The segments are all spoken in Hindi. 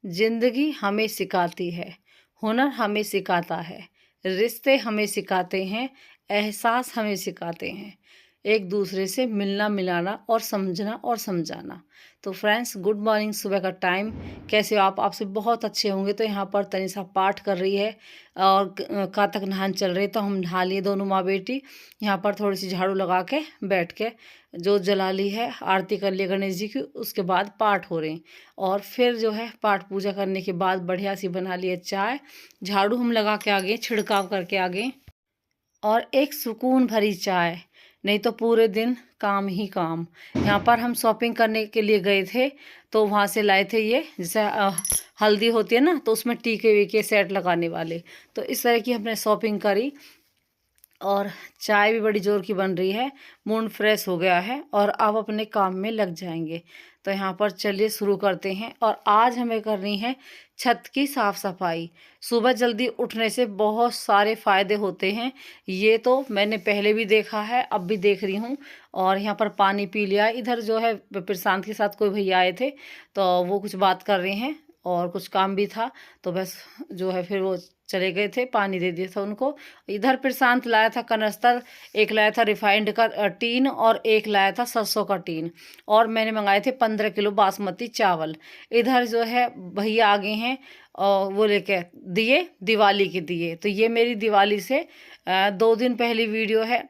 जिंदगी हमें सिखाती है, हुनर हमें सिखाता है, रिश्ते हमें सिखाते हैं, एहसास हमें सिखाते हैं, एक दूसरे से मिलना मिलाना और समझना और समझाना। तो फ्रेंड्स, गुड मॉर्निंग। सुबह का टाइम कैसे हो आप? आपसे बहुत अच्छे होंगे। तो यहाँ पर तनिषा पाठ कर रही है और कातक नहान चल रही है, तो हम नहा लिए दोनों माँ बेटी। यहाँ पर थोड़ी सी झाड़ू लगा के बैठ के जोत जला ली है, आरती कर ली गणेश जी की। उसके बाद पाठ हो रहे हैं और फिर जो है पाठ पूजा करने के बाद बढ़िया सी बना लिए चाय, झाड़ू हम लगा के आ गए, छिड़काव करके आ गए और एक सुकून भरी चाय। नहीं तो पूरे दिन काम ही काम। यहाँ पर हम शॉपिंग करने के लिए गए थे, तो वहाँ से लाए थे ये जैसे हल्दी होती है ना, तो उसमें टीके वीके सेट लगाने वाले। तो इस तरह की हमने शॉपिंग करी और चाय भी बड़ी जोर की बन रही है। मूड फ्रेश हो गया है और अब अपने काम में लग जाएंगे। तो यहाँ पर चलिए शुरू करते हैं। और आज हमें करनी है छत की साफ सफाई। सुबह जल्दी उठने से बहुत सारे फायदे होते हैं, ये तो मैंने पहले भी देखा है, अब भी देख रही हूँ। और यहाँ पर पानी पी लिया। इधर जो है प्रशांत के साथ कोई भैया आए थे, तो वो कुछ बात कर रहे हैं और कुछ काम भी था, तो बस जो है फिर वो चले गए थे, पानी दे दिया था उनको। इधर प्रशांत लाया था कनस्तर, एक लाया था रिफाइंड का टीन और एक लाया था सरसों का टीन। और मैंने मंगाए थे 15 किलो बासमती चावल। इधर जो है भैया आ गए हैं और वो लेके दिए, दिवाली के दिए। तो ये मेरी दिवाली से 2 दिन पहली वीडियो है।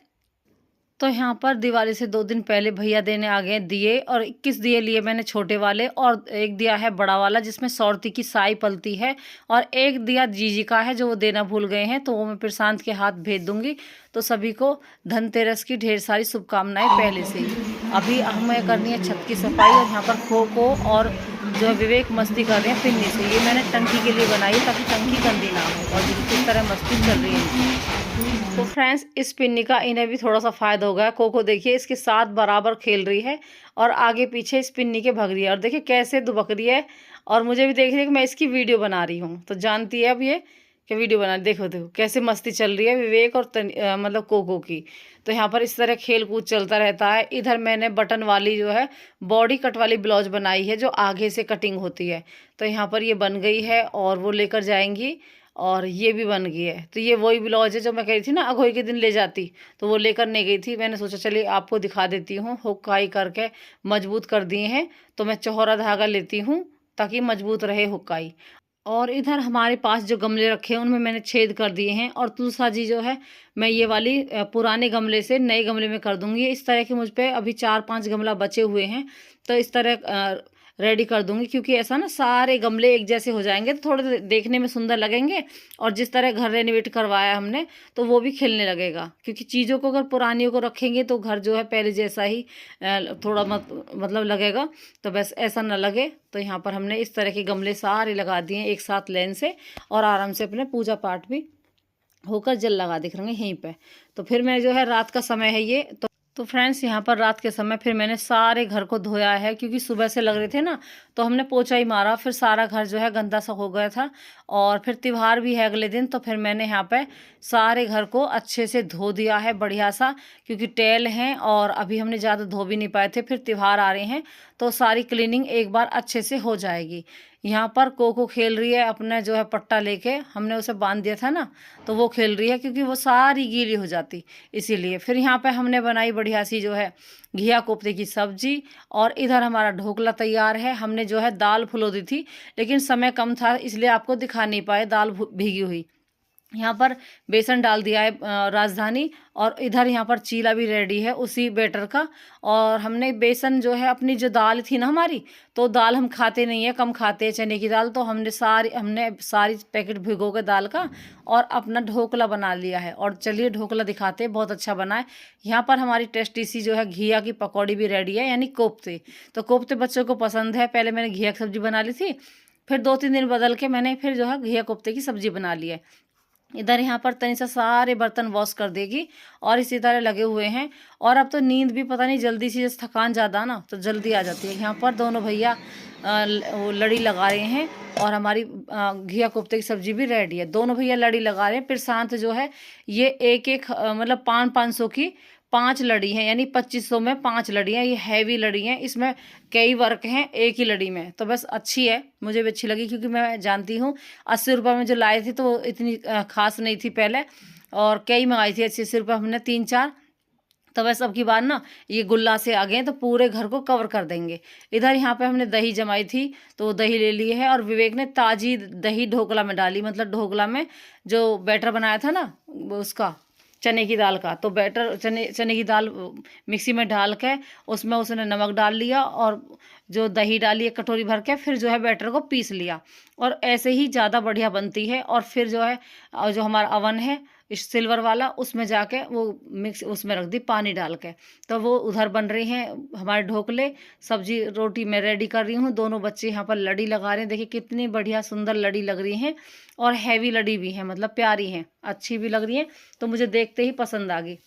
तो यहाँ पर दिवाली से 2 दिन पहले भैया देने आ गए दिए, और 21 दिए लिए मैंने छोटे वाले, और एक दिया है बड़ा वाला जिसमें सौरती की साई पलती है, और एक दिया जीजी का है जो वो देना भूल गए हैं, तो वो मैं प्रशांत के हाथ भेज दूंगी। तो सभी को धनतेरस की ढेर सारी शुभकामनाएं पहले से ही। अभी हमें करनी है छत की सफाई, और यहाँ पर खो खो और जो है विवेक मस्ती कर रहे हैं पिन्नी से। ये मैंने टंकी के लिए बनाई है ताकि टंकी गंदी ना हो, और जिस तरह मस्ती चल रही है। तो फ्रेंड्स, इस पिन्नी का इन्हें भी थोड़ा सा फ़ायदा हो गया। कोको देखिए इसके साथ बराबर खेल रही है और आगे पीछे इस पिन्नी के भग रही है, और देखिए कैसे दुबक रही है। और मुझे भी देख रही है कि मैं इसकी वीडियो बना रही हूँ, तो जानती है अब ये कि वीडियो बना। देखो देखो कैसे मस्ती चल रही है विवेक और मतलब कोको की। तो यहाँ पर इस तरह खेल कूद चलता रहता है। इधर मैंने बटन वाली जो है बॉडी कट वाली ब्लाउज बनाई है, जो आगे से कटिंग होती है। तो यहाँ पर ये बन गई है और वो लेकर जाएंगी, और ये भी बन गई है। तो ये वही ब्लाउज है जो मैं कह रही थी ना अघोई के दिन ले जाती, तो वो लेकर नहीं गई थी। मैंने सोचा चलिए आपको दिखा देती हूँ। हुक्काई करके मजबूत कर दिए हैं, तो मैं चौहरा धागा लेती हूँ ताकि मजबूत रहे हुक्काई। और इधर हमारे पास जो गमले रखे हैं उनमें मैंने छेद कर दिए हैं, और तुलसा जी जो है मैं ये वाली पुराने गमले से नए गमले में कर दूंगी। इस तरह के मुझ पे अभी 4-5 गमला बचे हुए हैं, तो इस तरह रेडी कर दूंगी, क्योंकि ऐसा ना सारे गमले एक जैसे हो जाएंगे तो थोड़े देखने में सुंदर लगेंगे। और जिस तरह घर रेनोवेट करवाया हमने, तो वो भी खिलने लगेगा। क्योंकि चीज़ों को अगर पुरानियों को रखेंगे तो घर जो है पहले जैसा ही थोड़ा मतलब लगेगा, तो बस ऐसा ना लगे। तो यहाँ पर हमने इस तरह के गमले सारे लगा दिए एक साथ लाइन से, और आराम से अपने पूजा पाठ भी होकर जल लगा दिख रहे हैं यहीं पे। तो फिर मैं जो है रात का समय है ये, तो फ्रेंड्स यहाँ पर रात के समय फिर मैंने सारे घर को धोया है, क्योंकि सुबह से लग रहे थे ना, तो हमने पोछा ही मारा। फिर सारा घर जो है गंदा सा हो गया था, और फिर त्योहार भी है अगले दिन, तो फिर मैंने यहाँ पे सारे घर को अच्छे से धो दिया है बढ़िया सा, क्योंकि टेल हैं और अभी हमने ज़्यादा धो भी नहीं पाए थे। फिर त्योहार आ रहे हैं तो सारी क्लीनिंग एक बार अच्छे से हो जाएगी। यहाँ पर कोको खेल रही है अपने जो है पट्टा लेके, हमने उसे बांध दिया था ना, तो वो खेल रही है क्योंकि वो सारी गीली हो जाती, इसीलिए। फिर यहाँ पे हमने बनाई बढ़िया सी जो है घिया कोफ्ते की सब्जी, और इधर हमारा ढोकला तैयार है। हमने जो है दाल फुलो दी थी, लेकिन समय कम था इसलिए आपको दिखा नहीं पाए दाल भीगी हुई। यहाँ पर बेसन डाल दिया है राजधानी, और इधर यहाँ पर चीला भी रेडी है उसी बेटर का। और हमने बेसन जो है अपनी जो दाल थी ना हमारी, तो दाल हम खाते नहीं है, कम खाते हैं चने की दाल, तो हमने सारी पैकेट भिगो के दाल का और अपना ढोकला बना लिया है। और चलिए ढोकला दिखाते हैं, बहुत अच्छा बना है। यहाँ पर हमारी टेस्टी सी जो है घिया की पकौड़ी भी रेडी है, यानी कोफ्ते। तो कोफ्ते बच्चों को पसंद है। पहले मैंने घिया की सब्जी बना ली थी, फिर 2-3 दिन बदल के मैंने फिर जो है घिया कोफ्ते की सब्जी बना ली है। इधर यहाँ पर तनिषा सारे बर्तन वॉश कर देगी, और इसी तरह लगे हुए हैं। और अब तो नींद भी पता नहीं जल्दी सी, जैसे थकान ज़्यादा ना तो जल्दी आ जाती है। यहाँ पर दोनों भैया वो लड़ी लगा रहे हैं, और हमारी घिया कोफ्ते की सब्जी भी रेडी है। दोनों भैया लड़ी लगा रहे हैं। प्रशांत जो है ये एक मतलब 500 की 5 लड़ी हैं, यानी 2500 में 5 लड़ी हैं। ये हैवी लड़ी हैं, इसमें कई वर्क हैं एक ही लड़ी में। तो बस अच्छी है, मुझे भी अच्छी लगी, क्योंकि मैं जानती हूँ 80 रुपये में जो लाए थे तो वो इतनी खास नहीं थी पहले, और कई मंगाई थी 80-80 रुपये हमने 3-4। तो बस अब की बार ना ये गुल्ला से आ गए तो पूरे घर को कवर कर देंगे। इधर यहाँ पे हमने दही जमाई थी, तो वो दही ले ली है, और विवेक ने ताज़ी दही ढोकला में डाली, मतलब ढोकला में जो बैटर बनाया था ना उसका, चने की दाल का। तो बैटर चने की दाल मिक्सी में डाल के उसमें उसने नमक डाल लिया, और जो दही डाली एक कटोरी भर के, फिर जो है बैटर को पीस लिया, और ऐसे ही ज़्यादा बढ़िया बनती है। और फिर जो है जो हमारा अवन है इस सिल्वर वाला, उसमें जाके वो मिक्स उसमें रख दी पानी डाल के। तो वो उधर बन रही हैं हमारे ढोकले। सब्जी रोटी मैं रेडी कर रही हूँ। दोनों बच्चे यहाँ पर लड़ी लगा रहे हैं, देखिए कितनी बढ़िया सुंदर लड़ी लग रही हैं, और हैवी लड़ी भी है, मतलब प्यारी हैं, अच्छी भी लग रही हैं। तो मुझे देखते ही पसंद आ गई।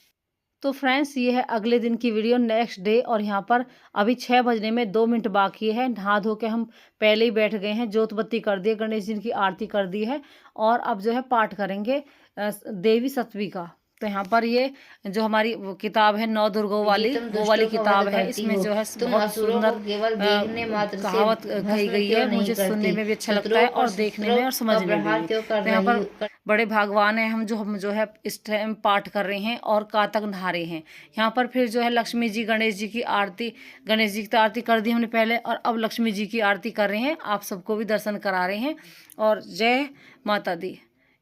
तो फ्रेंड्स ये है अगले दिन की वीडियो, नेक्स्ट डे। और यहाँ पर अभी 6 बजने में 2 मिनट बाकी है। नहा धो के हम पहले ही बैठ गए हैं, जोत बत्ती कर दी है, गणेश जी की आरती कर दी है, और अब जो है पाठ करेंगे देवी सतवी का। तो यहाँ पर ये जो हमारी वो किताब है नौ दुर्गों वाली, वो वाली किताब है। इसमें जो है बहुत सुंदर कहावत कही गई है, मुझे सुनने में भी अच्छा लगता है और देखने में और समझने में भी। तो यहाँ पर बड़े भगवान हैं हम जो है इस टाइम पाठ कर रहे हैं और कातक नहा रहे हैं। यहाँ पर फिर जो है लक्ष्मी जी गणेश जी की आरती, गणेश जी की आरती कर दी हमने पहले, और अब लक्ष्मी जी की आरती कर रहे हैं, आप सबको भी दर्शन करा रहे हैं। और जय माता दी।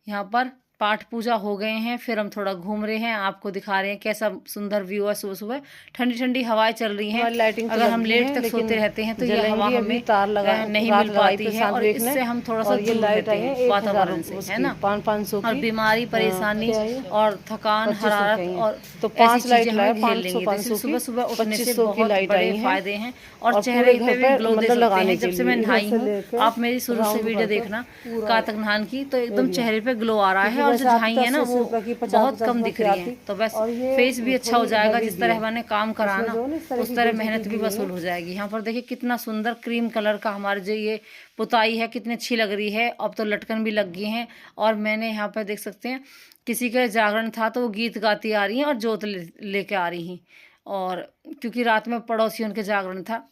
यहाँ पर पाठ पूजा हो गए हैं, फिर हम थोड़ा घूम रहे हैं, आपको दिखा रहे हैं कैसा सुंदर व्यू है। सुबह सुबह ठंडी ठंडी हवाएं चल रही हैं। अगर हम लेट तक सोते रहते हैं तो ये हवा हमें तार लगा नहीं मिल पाती है, और इससे हम थोड़ा सा दूर रहते हैं वातावरण से, है ना। 500 और बीमारी, परेशानी और थकान, हरारत और तो 5 लाइट झेल लेंगे। सुबह सुबह उठने से बहुत बड़े फायदे हैं, और चेहरे पे भी ग्लो दे सकते हैं। जब से मैं नहाई हूँ, आप मेरी शुरू से वीडियो देखना कातक नहान की, तो एकदम चेहरे पे ग्लो आ रहा है, और जो झाई है ना वो बहुत कम दिख रही है। तो बस फेस भी अच्छा हो जाएगा, जिस तरह मैंने काम कराना उस तरह मेहनत भी वसूल हो जाएगी। यहाँ पर देखिए कितना सुंदर क्रीम कलर का हमारे जो ये पुताई है, कितनी अच्छी लग रही है। अब तो लटकन भी लग गई हैं, और मैंने यहाँ पर देख सकते हैं किसी का जागरण था तो वो गीत गाती आ रही हैं और जोत लेके आ रही हैं। और क्योंकि रात में पड़ोसियों के जागरण था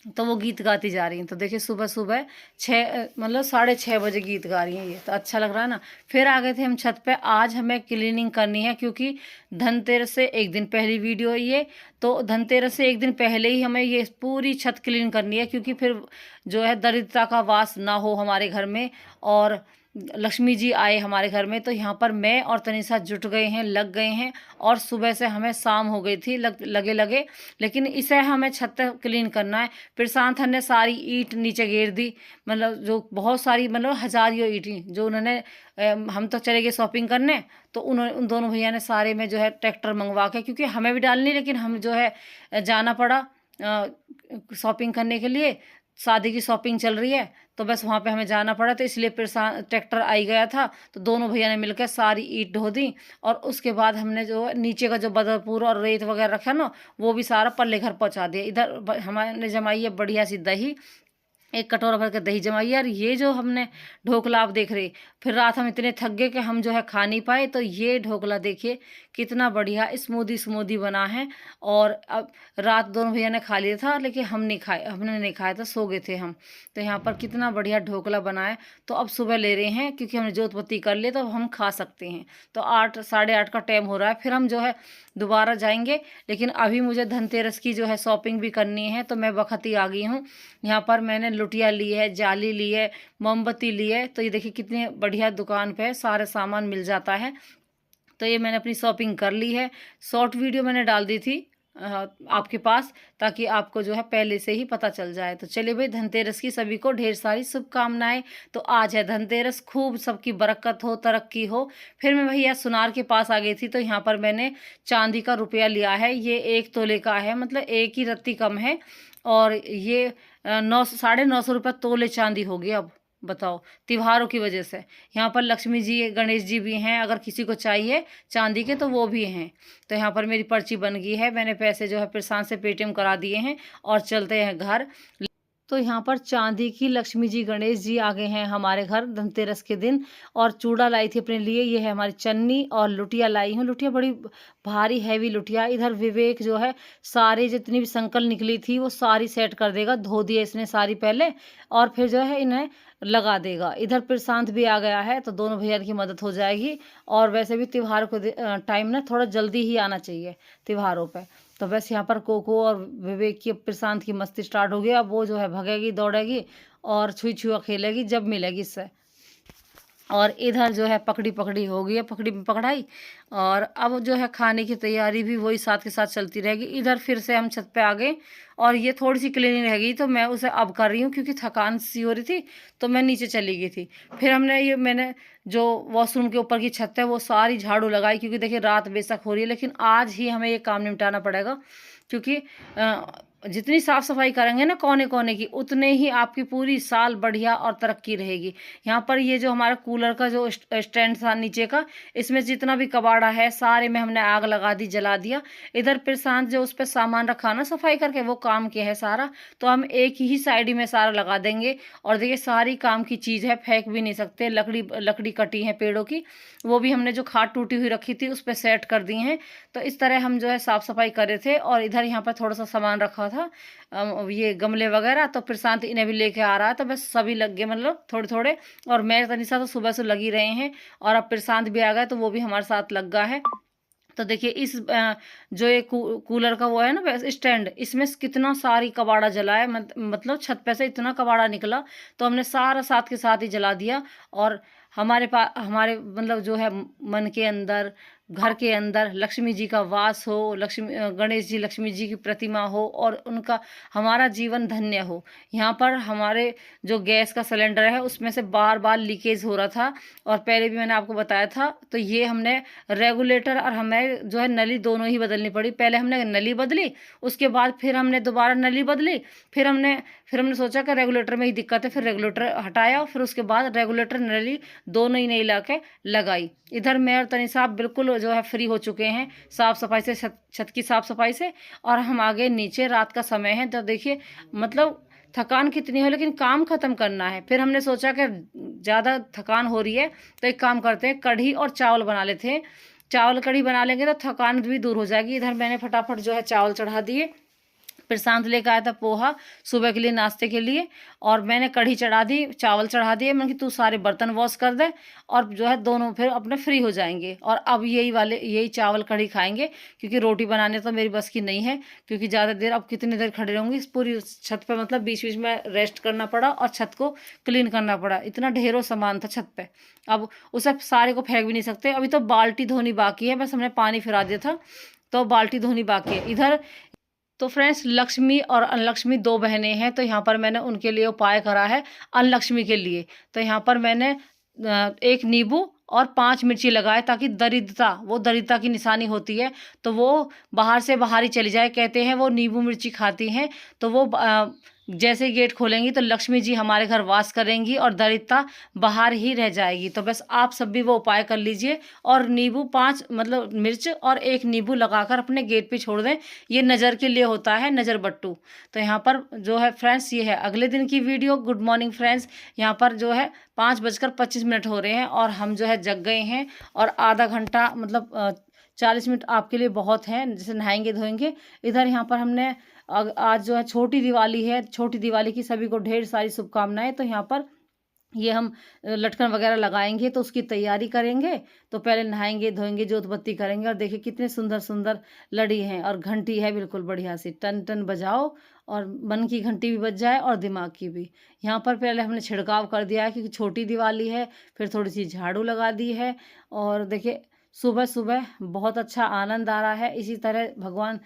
तो वो गीत गाती जा रही हैं। तो देखिए सुबह सुबह 6:30 बजे गीत गा रही हैं ये, तो अच्छा लग रहा है ना। फिर आ गए थे हम छत पे। आज हमें क्लीनिंग करनी है, क्योंकि धनतेरस से एक दिन पहली वीडियो है ये, तो धनतेरस से एक दिन पहले ही हमें ये पूरी छत क्लीन करनी है, क्योंकि फिर जो है दरिद्रता का वास ना हो हमारे घर में, और लक्ष्मी जी आए हमारे घर में। तो यहाँ पर मैं और तनिषा जुट गए हैं, लग गए हैं, और सुबह से हमें शाम हो गई थी लगे, लेकिन इसे हमें छत क्लीन करना है। प्रशांत ने सारी ईंट नीचे गिर दी, मतलब जो बहुत सारी, मतलब हजारियों ईंटें जो उन्होंने हम तो चले गए शॉपिंग करने, तो उन दोनों भैया ने सारे में जो है ट्रैक्टर मंगवा के, क्योंकि हमें भी डालनी, लेकिन हम जो है जाना पड़ा शॉपिंग करने के लिए, शादी की शॉपिंग चल रही है, तो बस वहाँ पे हमें जाना पड़ा, तो इसलिए ट्रैक्टर आई गया था। तो दोनों भैया ने मिलकर सारी ईंट ढो दी, और उसके बाद हमने जो नीचे का जो बदरपुर और रेत वगैरह रखा ना, वो भी सारा पल्ले घर पहुँचा दिया। इधर हमारे जमाई है बढ़िया सी दही, एक कटोरा भर के दही जमाई। यार ये जो हमने ढोकला आप देख रहे, फिर रात हम इतने थक गए कि हम जो है खा नहीं पाए। तो ये ढोकला देखिए कितना बढ़िया स्मूदी बना है। और अब रात दोनों भैया ने खा लिया था, लेकिन हमने नहीं खाया था, सो गए थे हम। तो यहाँ पर कितना बढ़िया ढोकला बना है। तो अब सुबह ले रहे हैं, क्योंकि हमने जोत बत्ती कर लिया, तो अब हम खा सकते हैं। तो 8 8:30 का टाइम हो रहा है, फिर हम जो है दोबारा जाएंगे। लेकिन अभी मुझे धनतेरस की जो है शॉपिंग भी करनी है, तो मैं वक्त ही आ गई हूँ। यहाँ पर मैंने लुटिया ली है, जाली ली है, मोमबत्ती ली है। तो ये देखिए कितने बढ़िया दुकान पे सारे सामान मिल जाता है। तो ये मैंने अपनी शॉपिंग कर ली है। शॉर्ट वीडियो मैंने डाल दी थी आपके पास, ताकि आपको जो है पहले से ही पता चल जाए। तो चलिए भाई, धनतेरस की सभी को ढेर सारी शुभकामनाएं। तो आज है धनतेरस, खूब सबकी बरकत हो, तरक्की हो। फिर मैं भैया सुनार के पास आ गई थी, तो यहाँ पर मैंने चांदी का रुपया लिया है। ये 1 तोले का है, मतलब एक ही रत्ती कम है, और ये 900-950 रुपये तोले चांदी हो गई। अब बताओ, त्योहारों की वजह से यहाँ पर लक्ष्मी जी गणेश जी भी हैं, अगर किसी को चाहिए चांदी के तो वो भी हैं। तो यहाँ पर मेरी पर्ची बन गई है, मैंने पैसे जो है प्रशांत से पेटीएम करा दिए हैं, और चलते हैं घर। तो यहाँ पर चांदी की लक्ष्मी जी गणेश जी आ गए हैं हमारे घर धनतेरस के दिन। और चूड़ा लाई थी अपने लिए, ये है हमारी चन्नी, और लुटिया लाई हूँ। लुटिया बड़ी भारी हैवी लुटिया। इधर विवेक जो है सारी जितनी भी संकल निकली थी वो सारी सेट कर देगा, धो दिया इसने सारी पहले, और फिर जो है इन्हें लगा देगा। इधर प्रशांत भी आ गया है तो दोनों भैया की मदद हो जाएगी। और वैसे भी त्योहार को टाइम ना थोड़ा जल्दी ही आना चाहिए त्योहारों पे। तो बस यहाँ पर कोको और विवेक की, प्रशांत की मस्ती स्टार्ट हो गई। अब वो जो है भगेगी दौड़ेगी और छुई छुआ खेलेगी जब मिलेगी इससे। और इधर जो है पकड़ी पकड़ी हो गई है, पकड़ी पकड़ाई। और अब जो है खाने की तैयारी भी वही साथ के साथ चलती रहेगी। इधर फिर से हम छत पे आ गए और ये थोड़ी सी क्लीनिंग रह गई तो मैं उसे अब कर रही हूँ, क्योंकि थकान सी हो रही थी तो मैं नीचे चली गई थी। फिर मैंने जो वॉशरूम के ऊपर की छत है वो सारी झाड़ू लगाई, क्योंकि देखिए रात बेशक हो रही है लेकिन आज ही हमें ये काम निपटाना पड़ेगा। क्योंकि जितनी साफ सफाई करेंगे ना कोने कोने की, उतने ही आपकी पूरी साल बढ़िया और तरक्की रहेगी। यहाँ पर ये जो हमारा कूलर का जो स्टैंड था नीचे का, इसमें जितना भी कबाड़ा है सारे में हमने आग लगा दी, जला दिया। इधर प्रशांत जो उस पर सामान रखा ना सफाई करके, वो काम किया है सारा, तो हम एक ही साइड में सारा लगा देंगे। और देखिए सारी काम की चीज़ है, फेंक भी नहीं सकते। लकड़ी कटी है पेड़ों की, वो भी हमने जो खाट टूटी हुई रखी थी उस पर सेट कर दी हैं। तो इस तरह हम जो है साफ सफाई कर रहे थे। और इधर यहाँ पर थोड़ा सा सामान रखा था, ये गमले वगैरह, तो प्रशांत इन्हें भी लेके आ रहा है। तो बस सभी लग गए, मतलब थोड़े थोड़े। और मैं तनिषा तो सुबह से लगी रहे हैं, और अब प्रशांत भी आ गया तो वो भी हमारे साथ लग गया है। तो देखिए इस जो ये कूलर का वो है ना स्टैंड, इसमें कितना सारी कबाड़ा जला है। मतलब छत पे से इतना कबाड़ा निकला तो हमने सारा साथ के साथ ही जला दिया। और हमारे मतलब जो है मन के अंदर, घर के अंदर लक्ष्मी जी का वास हो, गणेश जी लक्ष्मी जी की प्रतिमा हो, और उनका हमारा जीवन धन्य हो। यहाँ पर हमारे जो गैस का सिलेंडर है उसमें से बार बार लीकेज हो रहा था, और पहले भी मैंने आपको बताया था। तो ये हमने रेगुलेटर और हमें जो है नली दोनों ही बदलनी पड़ी। पहले हमने नली बदली, उसके बाद फिर हमने दोबारा नली बदली। फिर हमने सोचा कि रेगुलेटर में ही दिक्कत है, फिर रेगुलेटर हटाया, फिर उसके बाद रेगुलेटर नली दोनों ही नई ला के लगाई। इधर मैं और तनिषा बिल्कुल जो है फ्री हो चुके हैं साफ सफाई से, छत की साफ सफाई से। और हम आगे नीचे, रात का समय है तो देखिए मतलब थकान कितनी हो लेकिन काम खत्म करना है। फिर हमने सोचा कि ज़्यादा थकान हो रही है तो एक काम करते हैं, कढ़ी और चावल बना लेते हैं। चावल कढ़ी बना लेंगे तो थकान भी दूर हो जाएगी। इधर मैंने फटाफट जो है चावल चढ़ा दिए। प्रशांत लेकर आया था पोहा सुबह के लिए नाश्ते के लिए, और मैंने कढ़ी चढ़ा दी, चावल चढ़ा दिए। मैंने कि तू सारे बर्तन वॉश कर दे, और जो है दोनों फिर अपने फ्री हो जाएंगे। और अब यही चावल कढ़ी खाएंगे, क्योंकि रोटी बनाने तो मेरी बस की नहीं है। क्योंकि ज़्यादा देर, अब कितनी देर खड़े रहूँगी इस पूरी छत पर, मतलब बीच बीच में रेस्ट करना पड़ा और छत को क्लीन करना पड़ा। इतना ढेरों सामान था छत पर, अब उसे सारे को फेंक भी नहीं सकते। अभी तो बाल्टी धोनी बाकी है, बस हमने पानी फिरा दिया था तो बाल्टी धोनी बाकी है। इधर तो फ्रेंड्स लक्ष्मी और अनलक्ष्मी दो बहनें हैं, तो यहाँ पर मैंने उनके लिए उपाय करा है अनलक्ष्मी के लिए। तो यहाँ पर मैंने एक नींबू और 5 मिर्ची लगाए, ताकि दरिद्रता की निशानी होती है तो वो बाहर से बाहर ही चली जाए। कहते हैं वो नींबू मिर्ची खाती हैं तो वो जैसे ही गेट खोलेंगी तो लक्ष्मी जी हमारे घर वास करेंगी और दरिद्रता बाहर ही रह जाएगी। तो बस आप सब भी वो उपाय कर लीजिए, और नींबू 5 मतलब मिर्च और 1 नींबू लगाकर अपने गेट पे छोड़ दें। ये नज़र के लिए होता है, नज़र बट्टू। तो यहाँ पर जो है फ्रेंड्स, ये है अगले दिन की वीडियो। Good morning friends. यहाँ पर जो है 5:25 हो रहे हैं और हम जो है जग गए हैं, और आधा घंटा मतलब 40 मिनट आपके लिए बहुत हैं, जैसे नहाएंगे धोएंगे। इधर यहाँ पर हमने आज जो है छोटी दिवाली है, छोटी दिवाली की सभी को ढेर सारी शुभकामनाएं। तो यहाँ पर ये हम लटकन वगैरह लगाएंगे तो उसकी तैयारी करेंगे। तो पहले नहाएंगे धोएंगे, जोत बत्ती करेंगे, और देखिए कितने सुंदर सुंदर लड़ी हैं, और घंटी है बिल्कुल बढ़िया सी, टन टन बजाओ, और मन की घंटी भी बज जाए और दिमाग की भी। यहाँ पर पहले हमने छिड़काव कर दिया है क्योंकि छोटी दिवाली है। फिर थोड़ी सी झाड़ू लगा दी है, और देखिए सुबह सुबह बहुत अच्छा आनंद आ रहा है। इसी तरह भगवान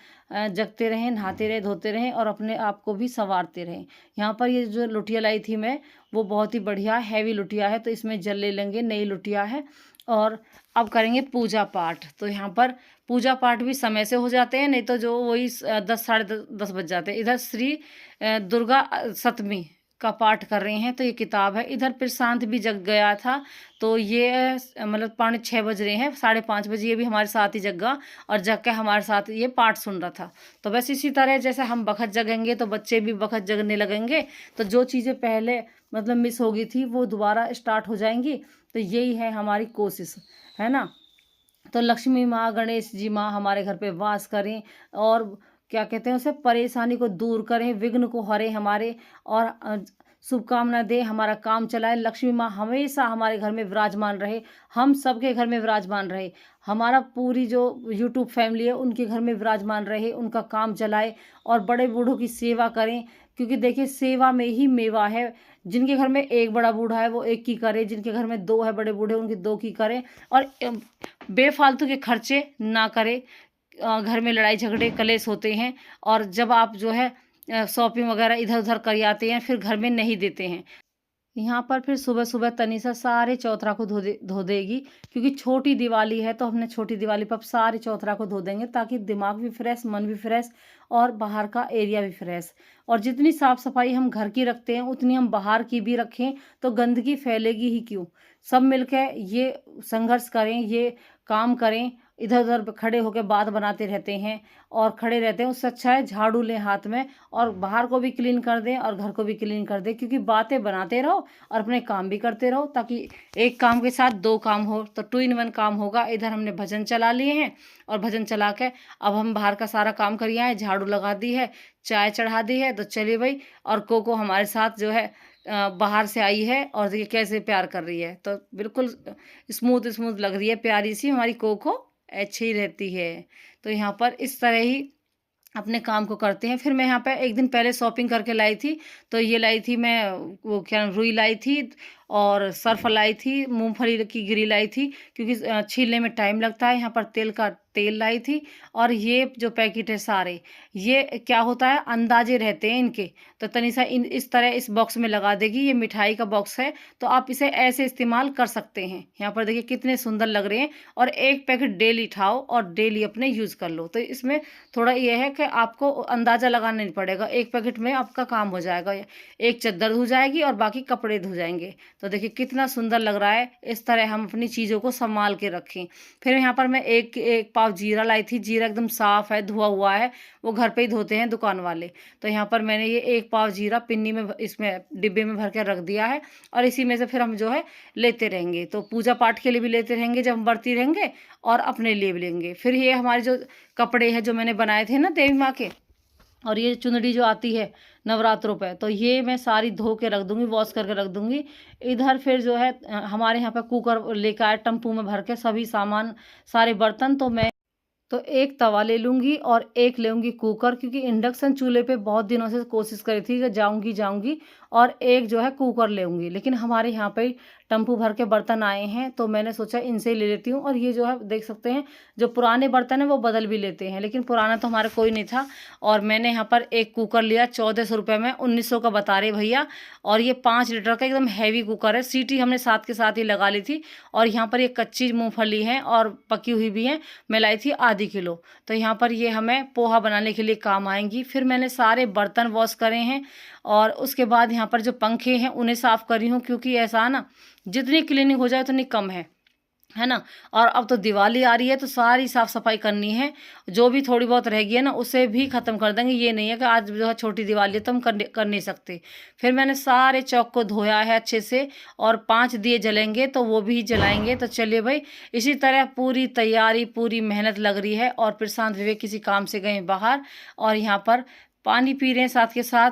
जगते रहें, नहाते रहें, धोते रहें, और अपने आप को भी संवारते रहें। यहाँ पर ये जो लुटिया लाई थी मैं, वो बहुत ही बढ़िया हैवी लुटिया है, तो इसमें जल ले लेंगे, नई लुटिया है। और अब करेंगे पूजा पाठ। तो यहाँ पर पूजा पाठ भी समय से हो जाते हैं, नहीं तो जो वही 10 साढ़े 10 बज जाते हैं। इधर श्री दुर्गा सप्तमी का पाठ कर रहे हैं। तो ये किताब है। इधर प्रशांत भी जग गया था, तो ये मतलब 5:45 बज रहे हैं, 5:30 बजे ये भी हमारे साथ ही जगा और जग के हमारे साथ ये पाठ सुन रहा था। तो बस इसी तरह जैसे हम बखत जगेंगे तो बच्चे भी बखत जगने लगेंगे, तो जो चीज़ें पहले मतलब मिस हो गई थी वो दोबारा स्टार्ट हो जाएंगी। तो यही है हमारी कोशिश, है ना। तो लक्ष्मी माँ, गणेश जी माँ हमारे घर पे वास करें और क्या कहते हैं उसे, परेशानी को दूर करें, विघ्न को हरे हमारे, और शुभकामना दे, हमारा काम चलाए। लक्ष्मी माँ हमेशा हमारे घर में विराजमान रहे, हम सबके घर में विराजमान रहे, हमारा पूरी जो यूट्यूब फैमिली है उनके घर में विराजमान रहे, उनका काम चलाए और बड़े बूढ़ों की सेवा करें। क्योंकि देखिए सेवा में ही मेवा है। जिनके घर में एक बड़ा बूढ़ा है वो एक की करे, जिनके घर में 2 है बड़े बूढ़े उनके 2 की करें, और बेफालतू के खर्चे ना करें। घर में लड़ाई झगड़े कलेश होते हैं, और जब आप जो है शॉपिंग वगैरह इधर उधर कर आते हैं फिर घर में नहीं देते हैं। यहाँ पर फिर सुबह सुबह तनीषा सारे चौतरा को धो देगी, क्योंकि छोटी दिवाली है तो हमने छोटी दिवाली पर सारे चौतरा को धो देंगे, ताकि दिमाग भी फ्रेश, मन भी फ्रेश और बाहर का एरिया भी फ्रेश। और जितनी साफ सफाई हम घर की रखते हैं उतनी हम बाहर की भी रखें, तो गंदगी फैलेगी ही क्यों। सब मिलकर ये संघर्ष करें, ये काम करें। इधर उधर खड़े होकर बात बनाते रहते हैं और खड़े रहते हैं, उससे अच्छा है झाड़ू लें हाथ में और बाहर को भी क्लीन कर दें और घर को भी क्लीन कर दें। क्योंकि बातें बनाते रहो और अपने काम भी करते रहो, ताकि एक काम के साथ 2 काम हो, तो 2 in 1 काम होगा। इधर हमने भजन चला लिए हैं और भजन चला के अब हम बाहर का सारा काम कर आए, झाड़ू लगा दी है, चाय चढ़ा दी है। तो चलिए भाई, और कोको हमारे साथ जो है बाहर से आई है और देखिए कैसे प्यार कर रही है। तो बिल्कुल स्मूथ स्मूथ लग रही है, प्यारी सी हमारी कोको अच्छी ही रहती है। तो यहाँ पर इस तरह ही अपने काम को करते हैं। फिर मैं यहाँ पे एक दिन पहले शॉपिंग करके लाई थी। तो ये लाई थी मैं, वो क्या, रुई लाई थी और सर्फ लाई थी, मूंगफली की गिरी लाई थी, क्योंकि छीलने में टाइम लगता है। यहाँ पर तेल लाई थी, और ये जो पैकेट है सारे, ये क्या होता है, अंदाजे रहते हैं इनके। तो तनिषा इस तरह इस बॉक्स में लगा देगी। ये मिठाई का बॉक्स है, तो आप इसे ऐसे इस्तेमाल कर सकते हैं। यहाँ पर देखिए कितने सुंदर लग रहे हैं, और एक पैकेट डेली उठाओ और डेली अपने यूज़ कर लो। तो इसमें थोड़ा ये है कि आपको अंदाज़ा लगाना नहीं पड़ेगा, एक पैकेट में आपका काम हो जाएगा। एक चद्दर धो जाएगी और बाकी कपड़े धो जाएंगे। तो देखिए कितना सुंदर लग रहा है। इस तरह हम अपनी चीज़ों को संभाल के रखें। फिर यहाँ पर मैं एक पाव जीरा लाई थी। जीरा एकदम साफ़ है, धुआ हुआ है, वो घर पे ही धोते हैं दुकान वाले। तो यहाँ पर मैंने ये 1 पाव जीरा पिन्नी में, इसमें डिब्बे में भर के रख दिया है, और इसी में से फिर हम जो है लेते रहेंगे। तो पूजा पाठ के लिए भी लेते रहेंगे जब हम बरती रहेंगे, और अपने लिए भी लेंगे। फिर ये हमारे जो कपड़े हैं जो मैंने बनाए थे ना देवी माँ के, और ये चुनरी जो आती है नवरात्रों पे, तो ये मैं सारी धो के रख दूंगी, वॉश करके रख दूंगी। इधर फिर जो है हमारे यहाँ पे कुकर लेकर आए टम्पू में भर के सभी सामान, सारे बर्तन। तो एक तवा ले लूँगी और एक लेंगी कुकर, क्योंकि इंडक्शन चूल्हे पे बहुत दिनों से कोशिश करी थी कि जाऊँगी, और एक जो है कुकर लेंगी। लेकिन हमारे यहाँ पे टम्पू भर के बर्तन आए हैं, तो मैंने सोचा इनसे ही ले लेती हूँ। और ये जो है देख सकते हैं, जो पुराने बर्तन हैं वो बदल भी लेते हैं, लेकिन पुराना तो हमारे कोई नहीं था। और मैंने यहाँ पर एक कुकर लिया 1400 रुपये में, 1900 का बता रहे भैया। और ये 5 लीटर का एकदम हैवी कुकर है। सीटी हमने साथ के साथ ही लगा ली थी। और यहाँ पर ये कच्ची मूँगफली है और पकी हुई भी है, मैं लाई थी आधी किलो। तो यहाँ पर ये हमें पोहा बनाने के लिए काम आएंगी। फिर मैंने सारे बर्तन वॉश करे हैं, और उसके बाद यहाँ पर जो पंखे हैं उन्हें साफ़ करी हूँ, क्योंकि ऐसा ना जितनी क्लीनिंग हो जाए उतनी कम है ना। और अब तो दिवाली आ रही है, तो सारी साफ़ सफाई करनी है। जो भी थोड़ी बहुत रह गई है ना उसे भी ख़त्म कर देंगे। ये नहीं है कि आज जो है छोटी दिवाली है तो हम कर नहीं सकते। फिर मैंने सारे चौक को धोया है अच्छे से, और 5 दिए जलेंगे तो वो भी जलाएंगे। तो चलिए भाई, इसी तरह पूरी तैयारी, पूरी मेहनत लग रही है। और प्रशांत विवेक किसी काम से गए बाहर, और यहाँ पर पानी पी रहे हैं साथ के साथ,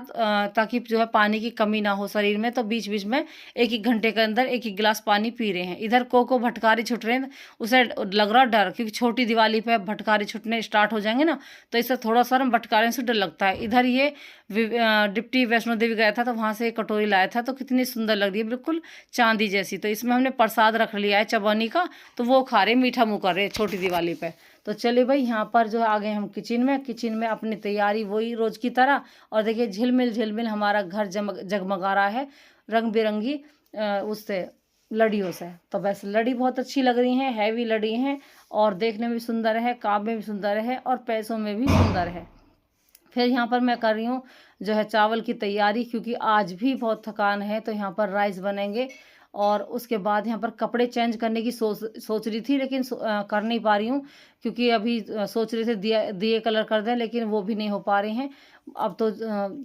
ताकि जो है पानी की कमी ना हो शरीर में। तो बीच बीच में 1-1 घंटे के अंदर 1-1 गिलास पानी पी रहे हैं। इधर कोको भटकारी छुट रहे हैं, उसे लग रहा डर, क्योंकि छोटी दिवाली पे भटकारी छुटने स्टार्ट हो जाएंगे ना, तो इससे थोड़ा सा भटकाने से डर लगता है। इधर ये डिप्टी वैष्णो देवी गया था, तो वहाँ से एक कटोरी लाया था, तो कितनी सुंदर लग रही है, बिल्कुल चांदी जैसी। तो इसमें हमने प्रसाद रख लिया है चवन्नी का, तो वो खा रहे, मीठा मुँह कर रहे छोटी दिवाली पे। तो चलिए भाई, यहाँ पर जो है आ गए हम किचन में अपनी तैयारी वही रोज की तरह। और देखिए झिलमिल झिलमिल हमारा घर जगमगा रहा है रंग बिरंगी उससे लड़ियों से। तो बस लड़ी बहुत अच्छी लग रही हैं, हैवी लड़ी हैं, और देखने में भी सुंदर है, काम में भी सुंदर है, और पैसों में भी सुंदर है। फिर यहाँ पर मैं कर रही हूँ जो है चावल की तैयारी, क्योंकि आज भी बहुत थकान है। तो यहाँ पर राइस बनेंगे और उसके बाद यहाँ पर कपड़े चेंज करने की सोच रही थी, लेकिन कर नहीं पा रही हूँ, क्योंकि अभी सोच रहे थे दिए कलर कर दें, लेकिन वो भी नहीं हो पा रहे हैं। अब तो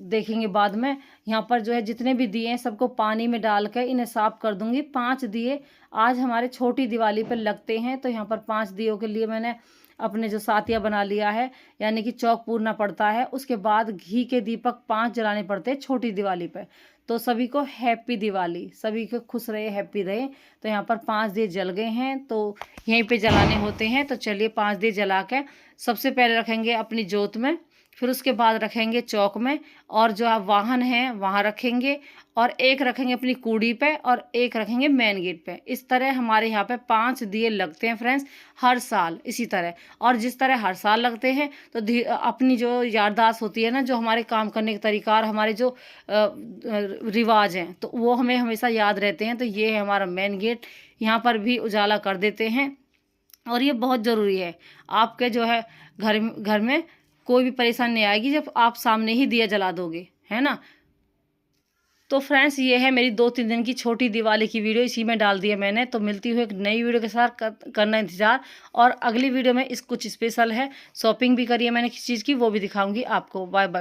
देखेंगे बाद में। यहाँ पर जो है जितने भी दिए हैं सबको पानी में डाल कर इन्हें साफ कर दूंगी। 5 दिए आज हमारे छोटी दिवाली पर लगते हैं, तो यहाँ पर 5 दियों के लिए मैंने अपने जो सातिया बना लिया है, यानी कि चौक पूरना पड़ता है। उसके बाद घी के दीपक 5 जलाने पड़ते हैं छोटी दिवाली पे। तो सभी को हैप्पी दिवाली, सभी को खुश रहे, हैप्पी रहे। तो यहाँ पर 5 दिए जल गए हैं, तो यहीं पे जलाने होते हैं। तो चलिए 5 दिए जला के सबसे पहले रखेंगे अपनी जोत में, फिर उसके बाद रखेंगे चौक में, और जो आप वाहन हैं वहाँ रखेंगे, और एक रखेंगे अपनी कूड़ी पे, और एक रखेंगे मेन गेट पे। इस तरह हमारे यहाँ पे 5 दिए लगते हैं फ्रेंड्स, हर साल इसी तरह। और जिस तरह हर साल लगते हैं, तो अपनी जो याददाश्त होती है ना, जो हमारे काम करने का तरीका और हमारे जो रिवाज हैं, तो वो हमें हमेशा याद रहते हैं। तो ये है हमारा मेन गेट, यहाँ पर भी उजाला कर देते हैं। और ये बहुत ज़रूरी है, आपके जो है घर में कोई भी परेशानी नहीं आएगी जब आप सामने ही दिया जला दोगे, है ना। तो फ्रेंड्स, ये है मेरी 2-3 दिन की छोटी दिवाली की वीडियो, इसी में डाल दिया मैंने। तो मिलती हुई एक नई वीडियो के साथ, करना इंतज़ार। और अगली वीडियो में कुछ स्पेशल है, शॉपिंग भी करी है मैंने किस चीज़ की, वो भी दिखाऊंगी आपको। Bye bye.